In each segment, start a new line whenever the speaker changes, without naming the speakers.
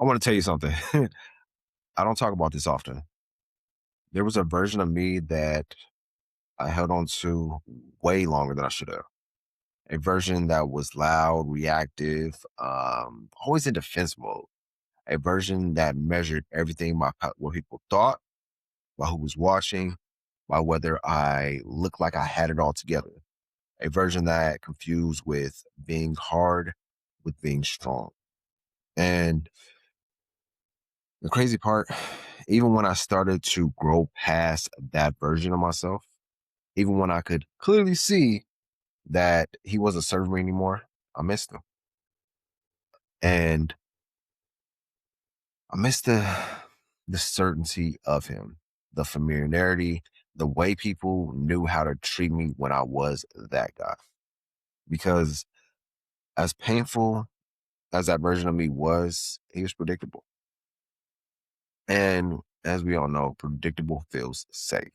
want to tell you something. I don't talk about this often. There was a version of me that I held on to way longer than I should have. A version that was loud, reactive, always in defense mode. A version that measured everything by what people thought, by who was watching, by whether I looked like I had it all together. A version that confused with being hard with being strong. And the crazy part, even when I started to grow past that version of myself, even when I could clearly see that he wasn't serving me anymore, I missed him. And I missed the certainty of him, the familiarity, the way people knew how to treat me when I was that guy. Because as painful as that version of me was, he was predictable. And as we all know, predictable feels safe,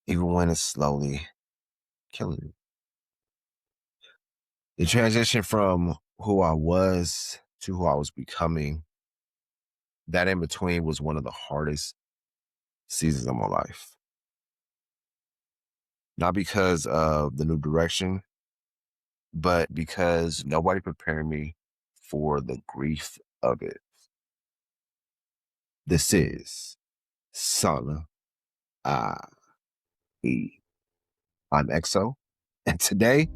even when it's slowly killing me. The transition from who I was to who I was becoming, that in between was one of the hardest seasons of my life. Not because of the new direction, but because nobody prepared me for the grief of it. This is Sana I E. I'm EXO. And today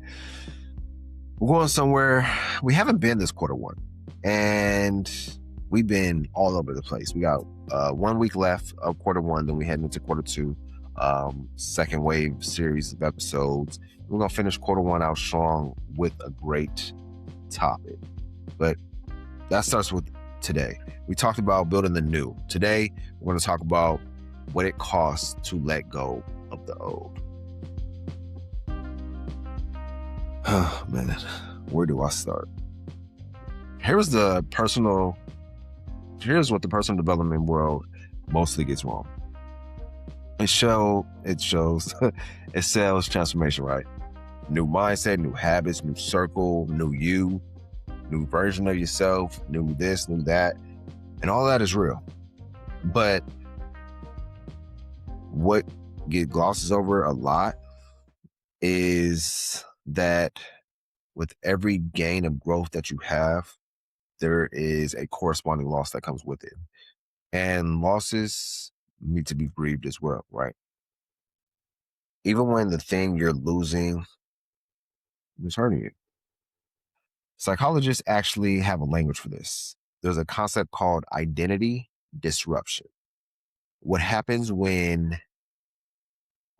we're going somewhere we haven't been this quarter one. And we've been all over the place. We got 1 week left of quarter one, then we head into quarter two, second wave series of episodes. We're going to finish quarter one out strong with a great topic. But that starts with today. We talked about building the new. Today, we're going to talk about what it costs to let go of the old. Oh, man, where do I start? Here's what the personal development world mostly gets wrong. It sells transformation, right? New mindset, new habits, new circle, new you, new version of yourself, new this, new that. And all that is real. But what glosses over a lot is that with every gain of growth that you have, there is a corresponding loss that comes with it. And losses need to be grieved as well, right? Even when the thing you're losing is hurting you. Psychologists actually have a language for this. There's a concept called identity disruption. What happens when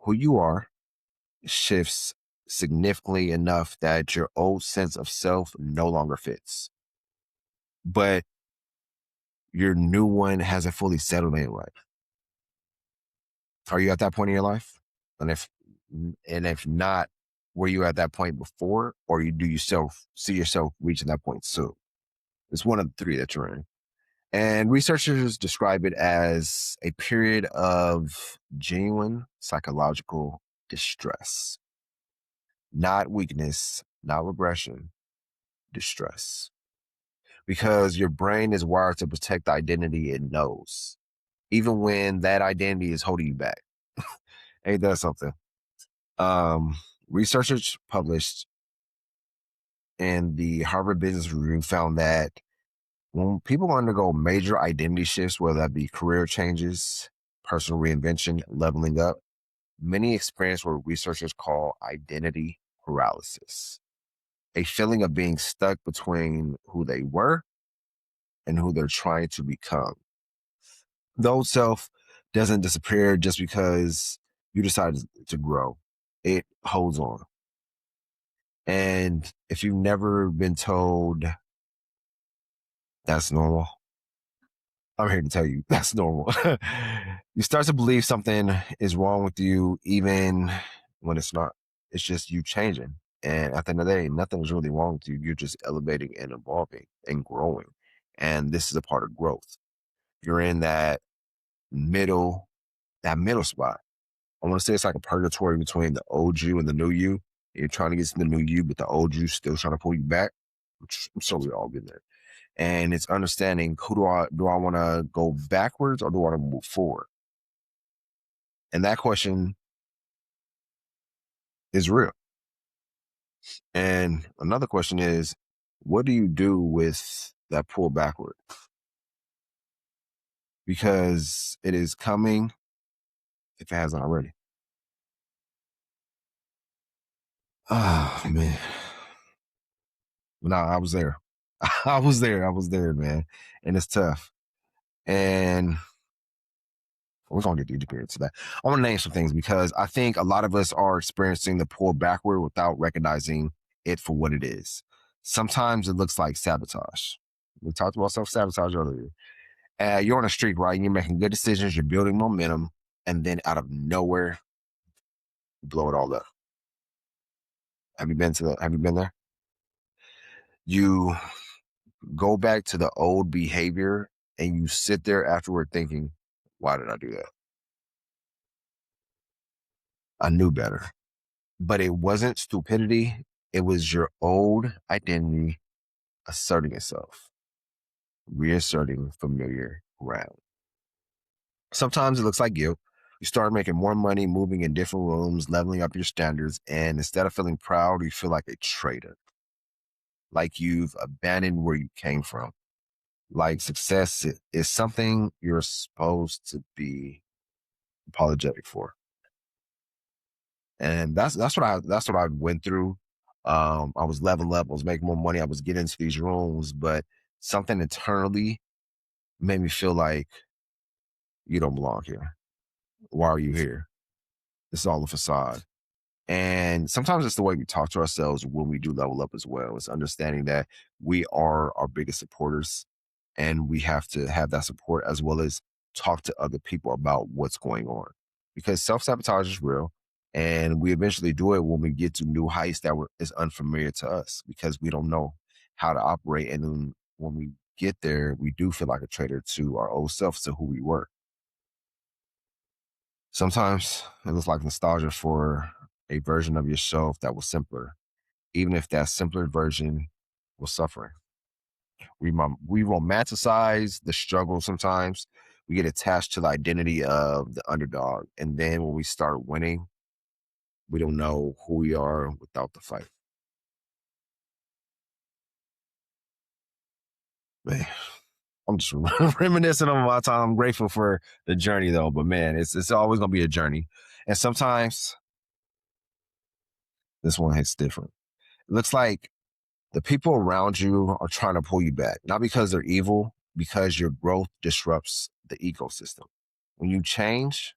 who you are shifts significantly enough that your old sense of self no longer fits, but your new one hasn't fully settled in right. Are you at that point in your life? And if not, were you at that point before, or do you see yourself reaching that point soon? It's one of the three that you're in. And researchers describe it as a period of genuine psychological distress. Not weakness, not regression, distress. Because your brain is wired to protect the identity it knows, even when that identity is holding you back. Ain't that something? Researchers published in the Harvard Business Review found that when people undergo major identity shifts, whether that be career changes, personal reinvention, leveling up, many experience what researchers call identity paralysis, a feeling of being stuck between who they were and who they're trying to become. The old self doesn't disappear just because you decided to grow. It holds on. And if you've never been told that's normal, I'm here to tell you that's normal. You start to believe something is wrong with you, even when it's not. It's just you changing. And at the end of the day, nothing is really wrong with you. You're just elevating and evolving and growing. And this is a part of growth. You're in that middle spot. I want to say it's like a purgatory between the old you and the new you. You're trying to get to the new you, but the old you still trying to pull you back. I'm sure we all been there. And it's understanding, who do I want to go backwards or do I want to move forward? And that question is real. And another question is, what do you do with that pull backward? Because it is coming if it hasn't already. Oh man. No, I was there. I was there. I was there, man. And it's tough. And we're gonna get deeper into that. I want to name some things because I think a lot of us are experiencing the pull backward without recognizing it for what it is. Sometimes it looks like sabotage. We talked about self sabotage earlier. You're on a streak, right? You're making good decisions, you're building momentum, and then out of nowhere, you blow it all up. Have you been there? You go back to the old behavior and you sit there afterward thinking, why did I do that? I knew better. But it wasn't stupidity. It was your old identity asserting itself, reasserting familiar ground. Sometimes it looks like guilt. You start making more money, moving in different rooms, leveling up your standards, and instead of feeling proud, you feel like a traitor, like you've abandoned where you came from. Like success is something you're supposed to be apologetic for. And that's what I went through. I was leveling up, I was making more money, I was getting into these rooms, but something internally made me feel like you don't belong here. Why are you here? It's all a facade. And sometimes it's the way we talk to ourselves when we do level up as well. It's understanding that we are our biggest supporters and we have to have that support as well as talk to other people about what's going on. Because self sabotage is real. And we eventually do it when we get to new heights that is unfamiliar to us because we don't know how to operate. And then when we get there, we do feel like a traitor to our old self, to who we were. Sometimes it looks like nostalgia for a version of yourself that was simpler, even if that simpler version was suffering. We romanticize the struggle sometimes. We get attached to the identity of the underdog. And then when we start winning, we don't know who we are without the fight. Man, I'm just reminiscing on my time. I'm grateful for the journey though, but man, it's always gonna be a journey. And sometimes this one hits different. It looks like the people around you are trying to pull you back, not because they're evil, because your growth disrupts the ecosystem. When you change,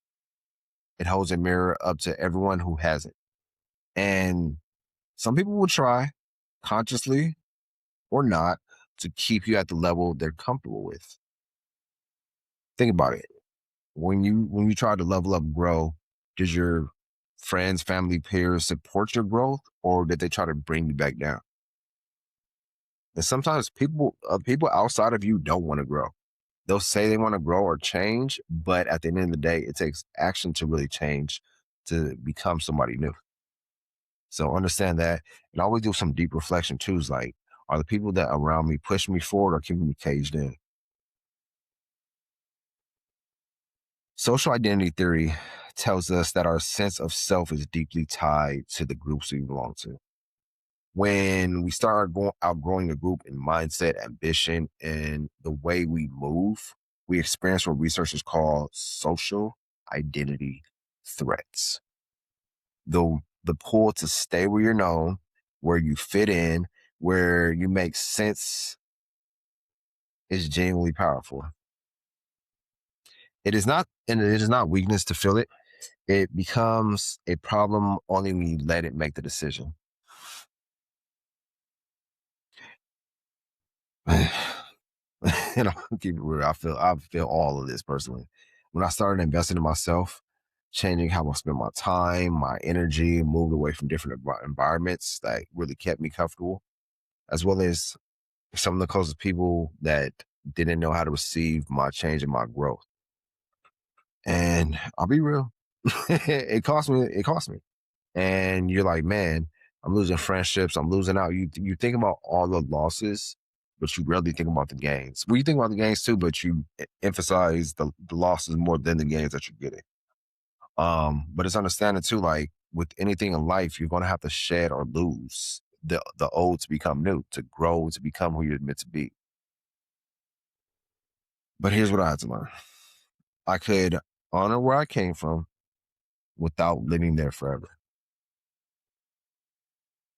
it holds a mirror up to everyone who hasn't. And some people will try, consciously or not, to keep you at the level they're comfortable with. Think about it. When you try to level up, grow, does your friends, family, peers support your growth, or did they try to bring you back down? And sometimes people outside of you don't want to grow. They'll say they want to grow or change, but at the end of the day, it takes action to really change, to become somebody new. So understand that, and always do some deep reflection too. Is like, are the people that around me pushing me forward or keeping me caged in? Social identity theory tells us that our sense of self is deeply tied to the groups we belong to. When we start outgrowing a group in mindset, ambition, and the way we move, we experience what researchers call social identity threats. The pull to stay where you're known, where you fit in, where you make sense is genuinely powerful. It is not weakness to feel it. It becomes a problem only when you let it make the decision. Keep it real. I feel all of this personally. When I started investing in myself, changing how I spend my time, my energy, moved away from different environments that really kept me comfortable, as well as some of the closest people that didn't know how to receive my change and my growth. And I'll be real, it cost me. It cost me. And you're like, man, I'm losing friendships. I'm losing out. You think about all the losses but you rarely think about the gains. Well, you think about the gains too, but you emphasize the losses more than the gains that you're getting. But it's understanding too, like with anything in life, you're gonna have to shed or lose the old to become new, to grow, to become who you're meant to be. But here's what I had to learn. I could honor where I came from without living there forever.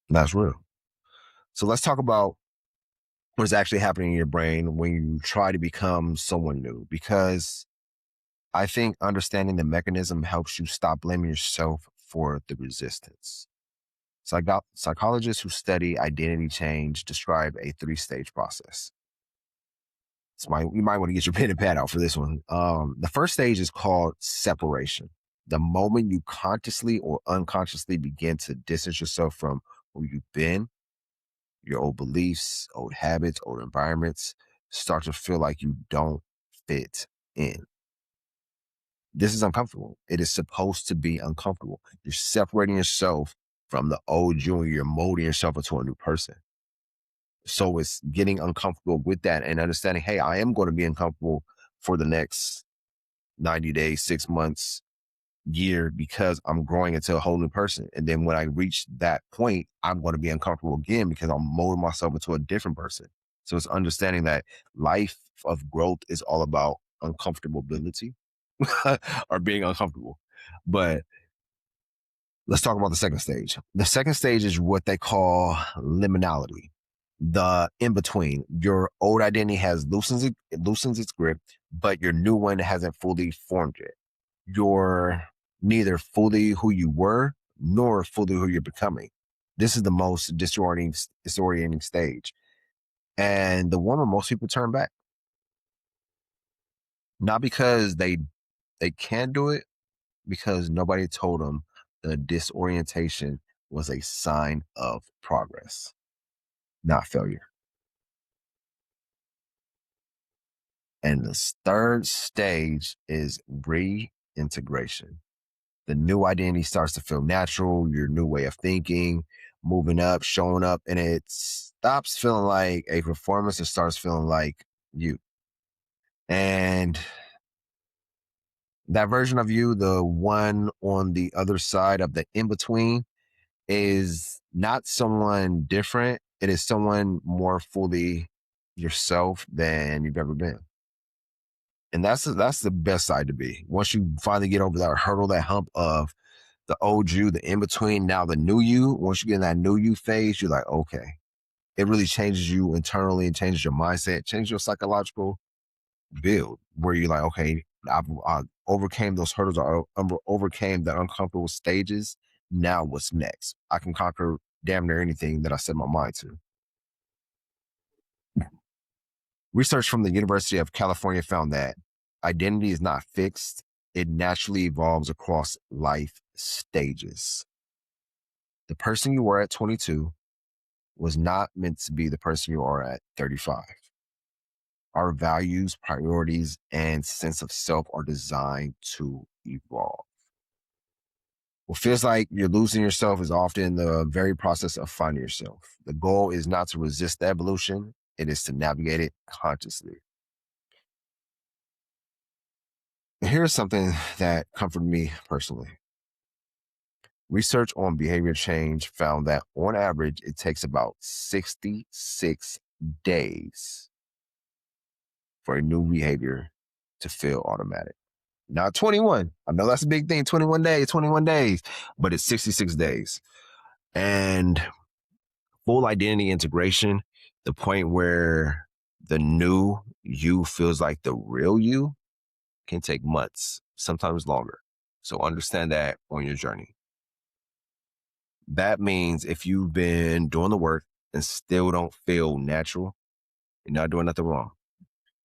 And that's real. So let's talk about what's actually happening in your brain when you try to become someone new. Because I think understanding the mechanism helps you stop blaming yourself for the resistance. Psychologists who study identity change describe a three-stage process. You might want to get your pen and pad out for this one. The first stage is called separation. The moment you consciously or unconsciously begin to distance yourself from who you've been, your old beliefs, old habits, old environments start to feel like you don't fit in. This is uncomfortable. It is supposed to be uncomfortable. You're separating yourself from the old you and you're molding yourself into a new person. So it's getting uncomfortable with that and understanding, hey, I am going to be uncomfortable for the next 90 days, 6 months, year, because I'm growing into a whole new person. And then when I reach that point, I'm going to be uncomfortable again because I'm molding myself into a different person. So it's understanding that life of growth is all about uncomfortability or being uncomfortable. But let's talk about the second stage. The second stage is what they call liminality, the in between. Your old identity loosens its grip, but your new one hasn't fully formed yet. You're neither fully who you were nor fully who you're becoming. This is the most disorienting stage, and the one where most people turn back, not because they can't do it, because nobody told them the disorientation was a sign of progress, not failure. And the third stage is reintegration. The new identity starts to feel natural, your new way of thinking, moving up, showing up, and it stops feeling like a performance and starts feeling like you. And that version of you, the one on the other side of the in between, is not someone different. It is someone more fully yourself than you've ever been. And that's the best side to be. Once you finally get over that hurdle, that hump of the old you, the in between, now the new you. Once you get in that new you phase, you're like, okay, it really changes you internally and changes your mindset, changes your psychological build, where you're like, okay, I overcame those hurdles, overcame the uncomfortable stages. Now what's next? I can conquer damn near anything that I set my mind to. Research from the University of California found that identity is not fixed. It naturally evolves across life stages. The person you were at 22 was not meant to be the person you are at 35. Our values, priorities, and sense of self are designed to evolve. What feels like you're losing yourself is often the very process of finding yourself. The goal is not to resist the evolution, it is to navigate it consciously. And here's something that comforted me personally. Research on behavior change found that on average, it takes about 66 days for a new behavior to feel automatic. Not 21. I know that's a big thing, 21 days, but it's 66 days. And full identity integration, the point where the new you feels like the real you, can take months, sometimes longer. So understand that on your journey. That means if you've been doing the work and still don't feel natural, you're not doing nothing wrong.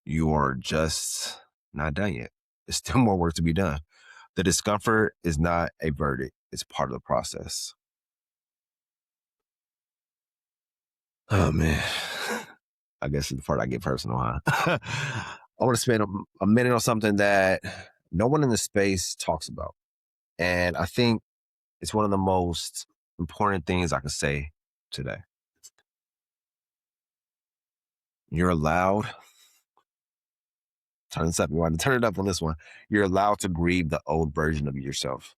You are just not done yet. There's still more work to be done. The discomfort is not a verdict, it's part of the process. Oh, man. I guess it's the part I get personal, huh? I want to spend a minute on something that no one in the space talks about. And I think it's one of the most important things I can say today. You're allowed, turn this up. You want to turn it up on this one. You're allowed to grieve the old version of yourself.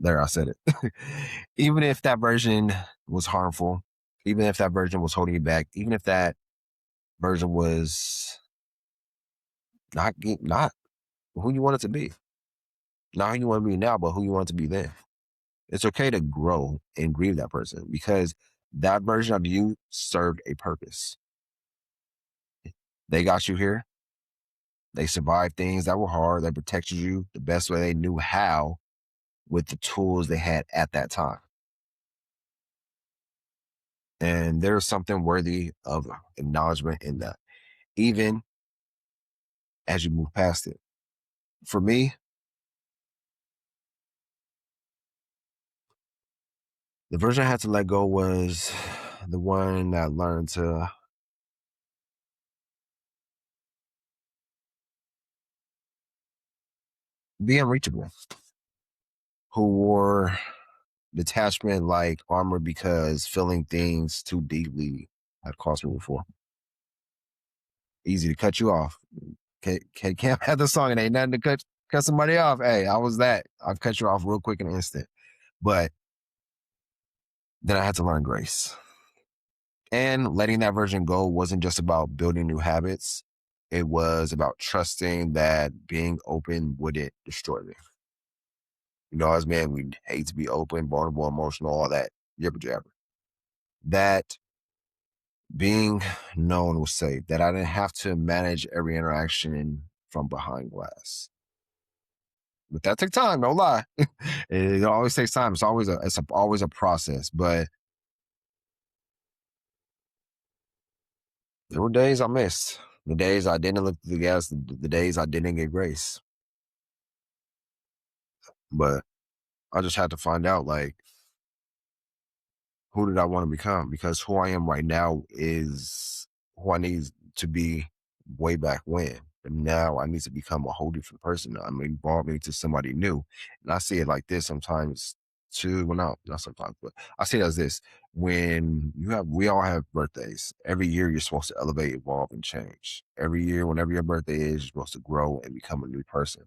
There, I said it. Even if that version was harmful, even if that version was holding you back, even if that version was not who you want it to be, not who you want to be now, but who you want it to be then. It's okay to grow and grieve that person because that version of you served a purpose. They got you here. They survived things that were hard. They protected you the best way they knew how with the tools they had at that time. And there's something worthy of acknowledgement in that, even as you move past it. For me, the version I had to let go was the one that learned to be unreachable, who wore detachment like armor because feeling things too deeply had cost me before. Easy to cut you off. Can't have the song and ain't nothing to cut somebody off. Hey, I was that. I've cut you off real quick in an instant. But then I had to learn grace. And letting that version go wasn't just about building new habits. It was about trusting that being open wouldn't destroy me. You know, as men, we hate to be open, vulnerable, emotional, all that jibber jabber. That being known was safe, that I didn't have to manage every interaction from behind glass. But that took time, no lie. It always takes time. Always a process. But there were days I missed. The days I didn't look at the gas, the days I didn't get grace. But I just had to find out, like, who did I want to become? Because who I am right now is who I need to be way back when. But now I need to become a whole different person. I'm evolving to somebody new. And I see it like this sometimes too. Well, not sometimes, but I see it as this. We all have birthdays. Every year you're supposed to elevate, evolve, and change. Every year, whenever your birthday is, you're supposed to grow and become a new person.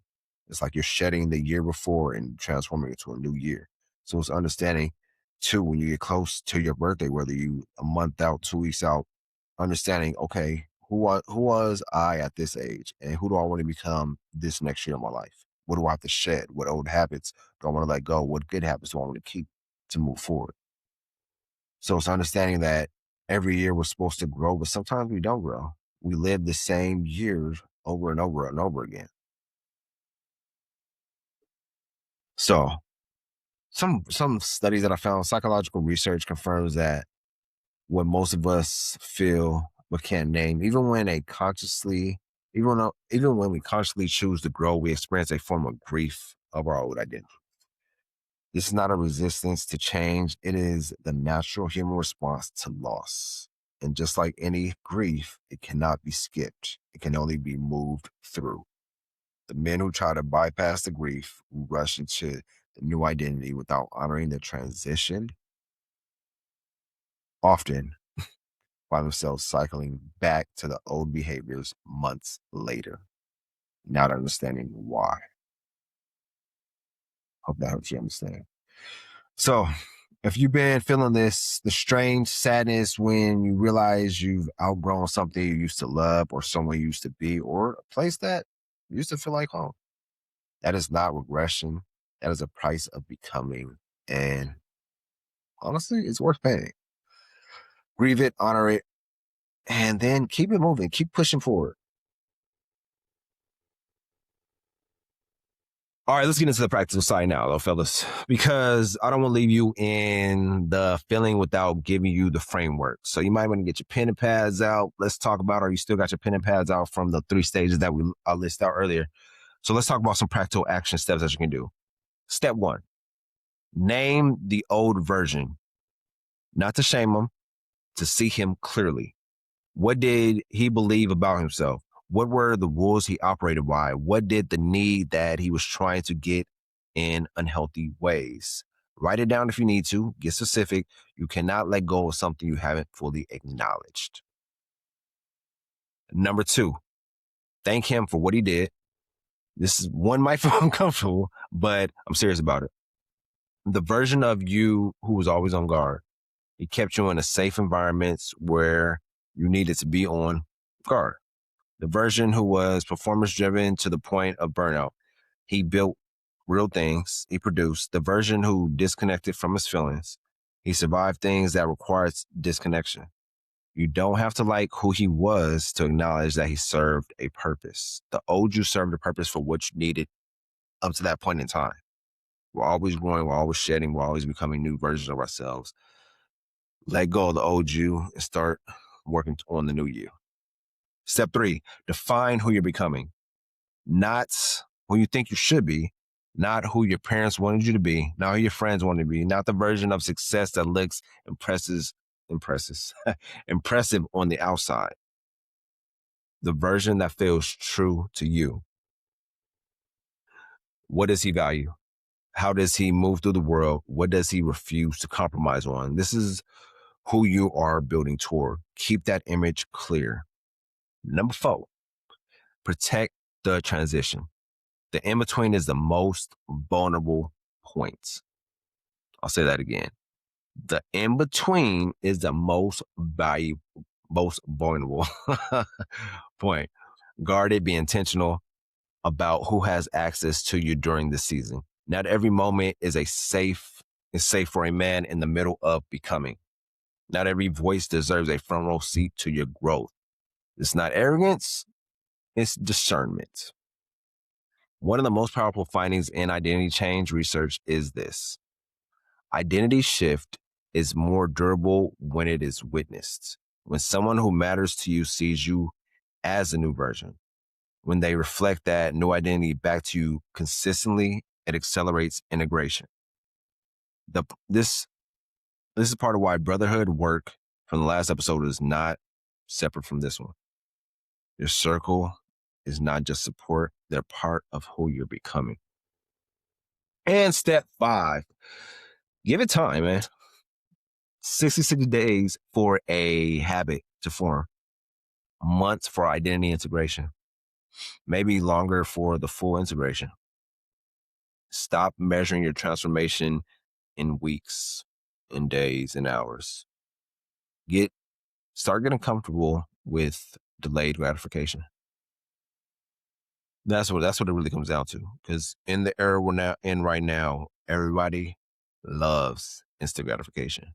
It's like you're shedding the year before and transforming into a new year. So it's understanding too, when you get close to your birthday, whether you a month out, 2 weeks out, understanding, okay, who was I at this age, and who do I want to become this next year of my life? What do I have to shed? What old habits do I want to let go? What good habits do I want to keep to move forward? So it's understanding that every year we're supposed to grow, but sometimes we don't grow. We live the same years over and over and over again. So some studies that I found, psychological research confirms that what most of us feel but can't name. Even when we consciously choose to grow, we experience a form of grief of our old identity. This is not a resistance to change. It is the natural human response to loss. And just like any grief, it cannot be skipped. It can only be moved through. The men who try to bypass the grief, who rush into the new identity without honoring the transition, often find themselves cycling back to the old behaviors months later, not understanding why. Hope that helps you understand. So, if you've been feeling the strange sadness when you realize you've outgrown something you used to love or someone you used to be or a place that used to feel like home, that is not regression. That is a price of becoming. And honestly, it's worth paying. Grieve it, honor it, and then keep it moving, keep pushing forward. All right, let's get into the practical side now, though, fellas, because I don't want to leave you in the feeling without giving you the framework. So you might want to get your pen and pads out. Let's talk about, or you still got your pen and pads out from the 3 stages that I listed out earlier. So let's talk about some practical action steps that you can do. Step 1, name the old version, not to shame him, to see him clearly. What did he believe about himself? What were the rules he operated by? What did the need that he was trying to get in unhealthy ways? Write it down if you need to. Get specific. You cannot let go of something you haven't fully acknowledged. Number 2, thank him for what he did. This is one might feel uncomfortable, but I'm serious about it. The version of you who was always on guard. He kept you in a safe environments where you needed to be on guard. The version who was performance driven to the point of burnout. He built real things. He produced. The version who disconnected from his feelings. He survived things that required disconnection. You don't have to like who he was to acknowledge that he served a purpose. The old you served a purpose for what you needed up to that point in time. We're always growing, we're always shedding, we're always becoming new versions of ourselves. Let go of the old you and start working on the new you. Step 3, define who you're becoming. Not who you think you should be, not who your parents wanted you to be, not who your friends wanted to be, not the version of success that looks impressive on the outside. The version that feels true to you. What does he value? How does he move through the world? What does he refuse to compromise on? This is who you are building toward. Keep that image clear. Number 4, protect the transition. The in-between is the most vulnerable point. I'll say that again. The in-between is the most vulnerable point. Guard it, be intentional about who has access to you during the season. Not every moment is safe for a man in the middle of becoming. Not every voice deserves a front row seat to your growth. It's not arrogance, it's discernment. One of the most powerful findings in identity change research is this. Identity shift is more durable when it is witnessed. When someone who matters to you sees you as a new version. When they reflect that new identity back to you consistently, it accelerates integration. This is part of why brotherhood work from the last episode is not separate from this one. Your circle is not just support, they're part of who you're becoming. And step 5, give it time, man. 66 days for a habit to form, months for identity integration, maybe longer for the full integration. Stop measuring your transformation in weeks, in days, in hours. Start getting comfortable with delayed gratification. That's what it really comes down to. Because in the era we're now in right now, everybody loves instant gratification.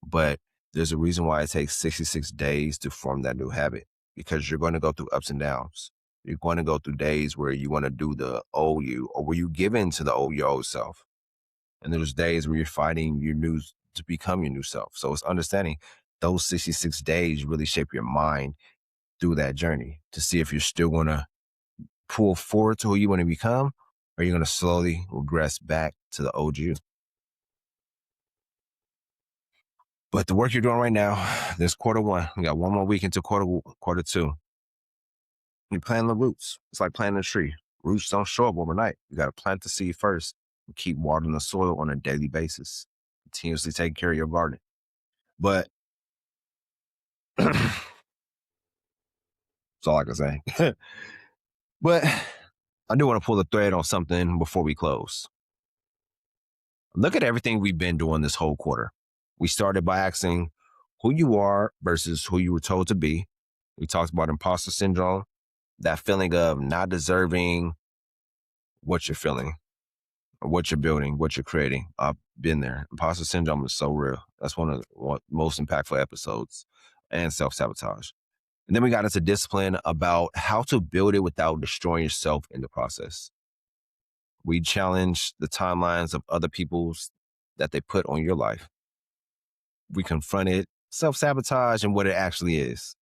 But there's a reason why it takes 66 days to form that new habit, because you're going to go through ups and downs. You're going to go through days where you want to do the old you, or where you give in to your old self. And there's days where you're fighting to become your new self. So it's understanding those 66 days really shape your mind through that journey to see if you're still going to pull forward to who you want to become, or you're going to slowly regress back to the old you. But the work you're doing right now, this quarter 1, we got one more week into quarter 2. You plant the roots. It's like planting a tree. Roots don't show up overnight. You got to plant the seed first and keep watering the soil on a daily basis. Continuously taking care of your garden. But that's all I can say. But I do want to pull the thread on something before we close. Look at everything we've been doing this whole quarter. We started by asking who you are versus who you were told to be. We talked about imposter syndrome, that feeling of not deserving what you're feeling, or what you're building, what you're creating. I've been there. Imposter syndrome is so real. That's one of the most impactful episodes, and self-sabotage. And then we got into discipline, about how to build it without destroying yourself in the process. We challenged the timelines of other people's that they put on your life. We confronted self-sabotage and what it actually is,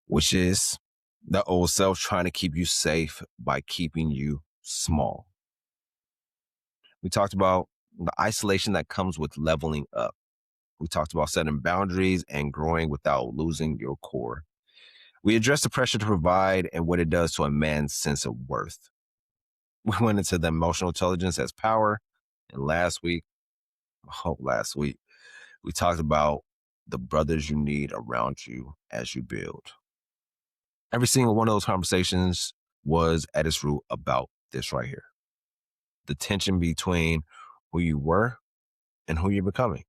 which is the old self trying to keep you safe by keeping you small. We talked about the isolation that comes with leveling up. We talked about setting boundaries and growing without losing your core. We addressed the pressure to provide and what it does to a man's sense of worth. We went into the emotional intelligence as power And last week, we talked about the brothers you need around you as you build. Every single one of those conversations was at its root about this right here, the tension between who you were and who you're becoming.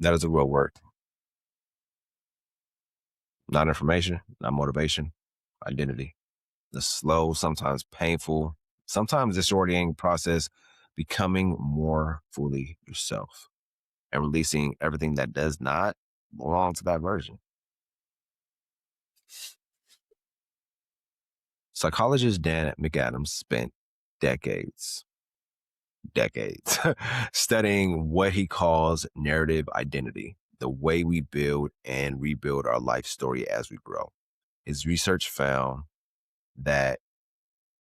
That is a real word. Not information, not motivation, identity. The slow, sometimes painful, sometimes disorienting process, becoming more fully yourself and releasing everything that does not belong to that version. Psychologist Dan McAdams spent decades, decades studying what he calls narrative identity, the way we build and rebuild our life story as we grow. His research found that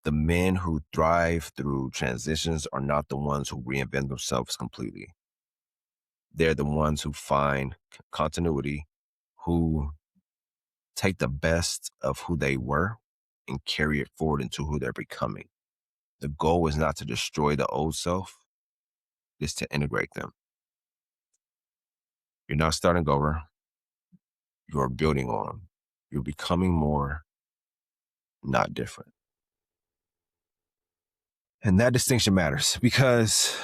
the men who thrive through transitions are not the ones who reinvent themselves completely. They're the ones who find continuity, who take the best of who they were and carry it forward into who they're becoming. The goal is not to destroy the old self, it's to integrate them. You're not starting over, you're building on. You're becoming more, not different. And that distinction matters because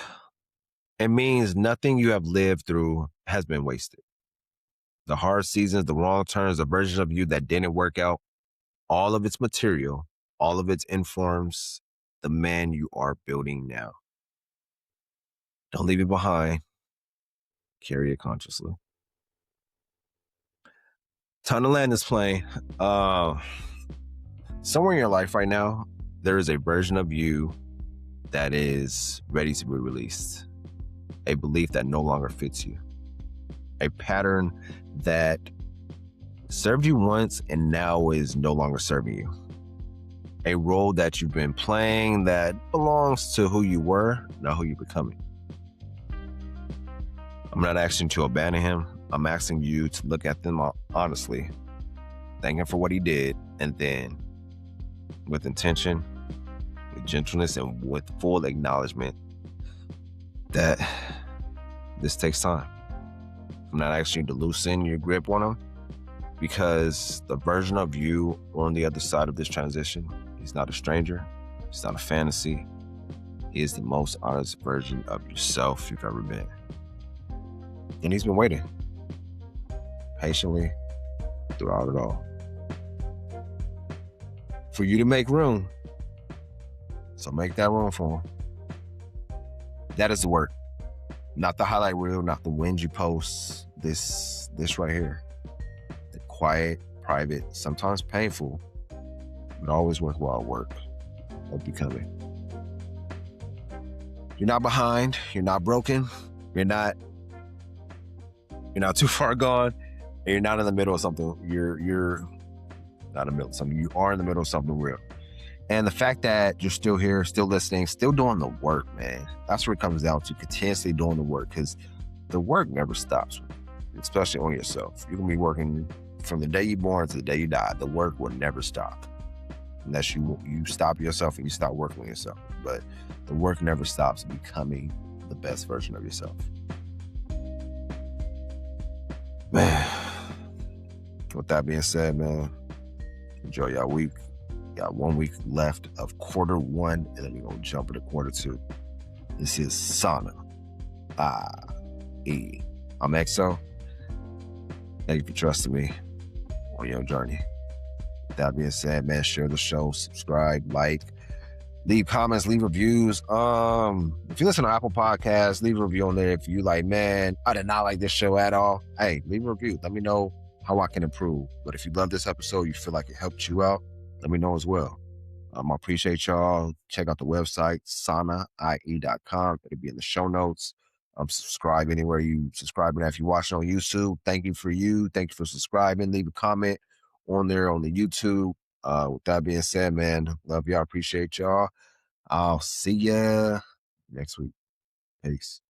it means nothing you have lived through has been wasted. The hard seasons, the wrong turns, the version of you that didn't work out, all of its material, all of it informs the man you are building now. Don't leave it behind. Carry it consciously. Time to land this plane. Somewhere in your life right now, there is a version of you that is ready to be released. A belief that no longer fits you. A pattern that served you once and now is no longer serving you. A role that you've been playing that belongs to who you were, not who you're becoming. I'm not asking you to abandon him. I'm asking you to look at them honestly, thank him for what he did, and then with intention, with gentleness, and with full acknowledgement that this takes time. I'm not asking you to loosen your grip on him because the version of you on the other side of this transition, he's not a stranger. He's not a fantasy. He is the most honest version of yourself you've ever been. And he's been waiting patiently throughout it all for you to make room. So make that room for him. That is the work. Not the highlight reel, not the wins you post. This right here. The quiet, private, sometimes painful, but always worthwhile work of becoming. You're not behind. You're not broken. You're not too far gone. And you're not in the middle of something. You're not in the middle of something. You are in the middle of something real. And the fact that you're still here, still listening, still doing the work, man, that's where it comes down to, continuously doing the work, because the work never stops, especially on yourself. You're going to be working from the day you're born to the day you die. The work will never stop unless you stop yourself and you stop working on yourself. But the work never stops becoming the best version of yourself. Man, with that being said, man, enjoy your week. Got 1 week left of quarter one, and then we're going to jump into quarter two. This is Sana. I-E. I'm EXO. Thank you for trusting me on your journey. With that being said, man, share the show, subscribe, like, leave comments, leave reviews. If you listen to Apple Podcasts, leave a review on there. If you like, man, I did not like this show at all, hey, leave a review. Let me know how I can improve. But if you love this episode, you feel like it helped you out, let me know as well. I appreciate y'all. Check out the website, sanaie.com. It'll be in the show notes. Subscribe anywhere you subscribe. And if you're watching on YouTube, thank you for subscribing. Leave a comment on there on the YouTube. With that being said, man, love y'all. Appreciate y'all. I'll see ya next week. Peace.